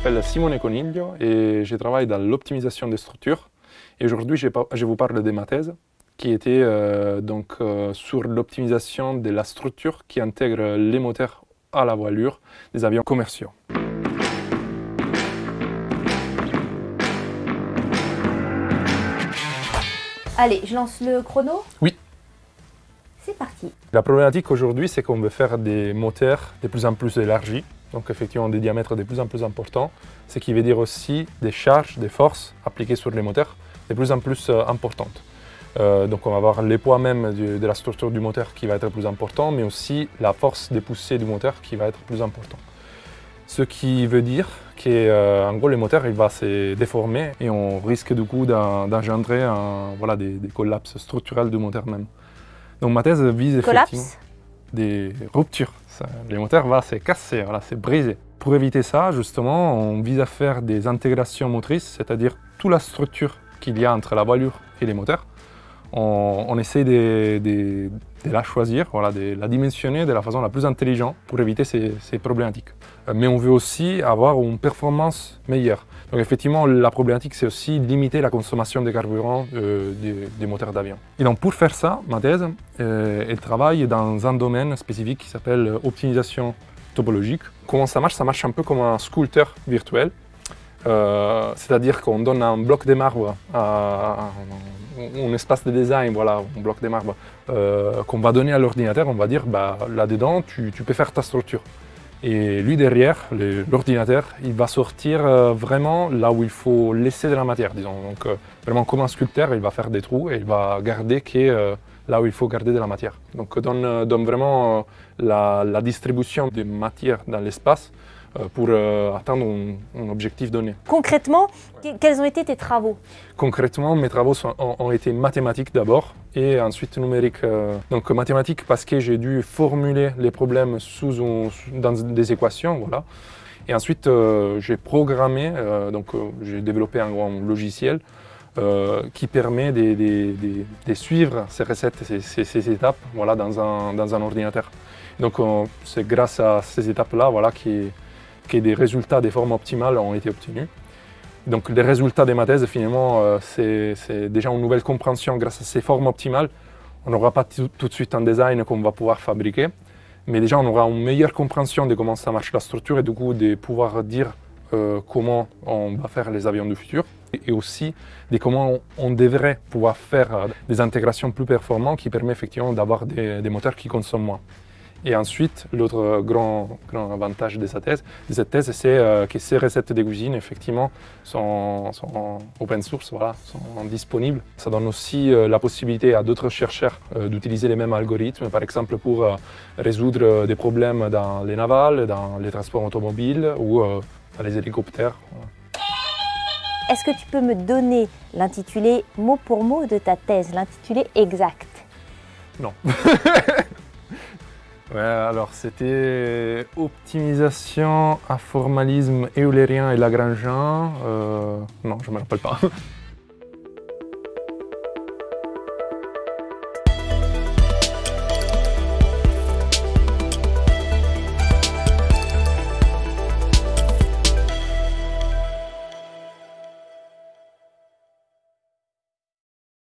m'appelle Simone Coniglio et je travaille dans l'optimisation des structures. Et aujourd'hui, je vous parle de ma thèse qui était sur l'optimisation de la structure qui intègre les moteurs à la voilure des avions commerciaux. Allez, je lance le chrono. Oui. C'est parti. La problématique aujourd'hui, c'est qu'on veut faire des moteurs de plus en plus élargis, donc effectivement des diamètres de plus en plus importants, ce qui veut dire aussi des charges, des forces appliquées sur les moteurs de plus en plus importantes. Donc on va avoir les poids même de la structure du moteur qui va être plus important, mais aussi la force des poussées du moteur qui va être plus important. Ce qui veut dire qu'en gros le moteur il va se déformer et on risque du coup d'engendrer des collapses structurels du moteur même. Donc ma thèse vise effectivement des ruptures. Le moteur va se casser, voilà, se briser. Pour éviter ça, justement, on vise à faire des intégrations motrices, c'est-à-dire toute la structure qu'il y a entre la voilure et les moteurs. On essaie de la choisir, voilà, de la dimensionner de la façon la plus intelligente pour éviter ces problématiques. Mais on veut aussi avoir une performance meilleure. Donc effectivement, la problématique, c'est aussi limiter la consommation de carburant des moteurs d'avion. Et donc pour faire ça, ma thèse, elle travaille dans un domaine spécifique qui s'appelle optimisation topologique. Comment ça marche? Ça marche un peu comme un sculpteur virtuel. C'est-à-dire qu'on donne un bloc de marbre, un espace de design, voilà, un bloc de marbre qu'on va donner à l'ordinateur, on va dire là-dedans tu peux faire ta structure. Et lui derrière, l'ordinateur, il va sortir vraiment là où il faut laisser de la matière, disons. Donc vraiment comme un sculpteur, il va faire des trous et il va garder là où il faut garder de la matière. Donc donne vraiment la distribution des matières dans l'espace pour atteindre un objectif donné. Concrètement, quels ont été tes travaux? Concrètement, mes travaux ont été mathématiques d'abord et ensuite numériques. Donc mathématiques parce que j'ai dû formuler les problèmes dans des équations, voilà. Et ensuite j'ai programmé, j'ai développé un logiciel qui permet de suivre ces recettes, ces étapes, voilà, dans un ordinateur. Donc c'est grâce à ces étapes-là, voilà, que des résultats, des formes optimales ont été obtenus. Donc les résultats de ma thèse, finalement, c'est déjà une nouvelle compréhension grâce à ces formes optimales. On n'aura pas tout de suite un design qu'on va pouvoir fabriquer, mais déjà on aura une meilleure compréhension de comment ça marche la structure et du coup de pouvoir dire comment on va faire les avions du futur et aussi de comment on devrait pouvoir faire des intégrations plus performantes qui permettent effectivement d'avoir des moteurs qui consomment moins. Et ensuite, l'autre grand avantage de cette thèse, c'est que ces recettes de cuisine, effectivement, sont open source, voilà, sont disponibles. Ça donne aussi la possibilité à d'autres chercheurs d'utiliser les mêmes algorithmes, par exemple pour résoudre des problèmes dans les navals, dans les transports automobiles ou dans les hélicoptères. Est-ce que tu peux me donner l'intitulé mot pour mot de ta thèse, l'intitulé exact? Non. Ouais, alors c'était optimisation à formalisme éolérien et lagrangien. Non, je ne me rappelle pas.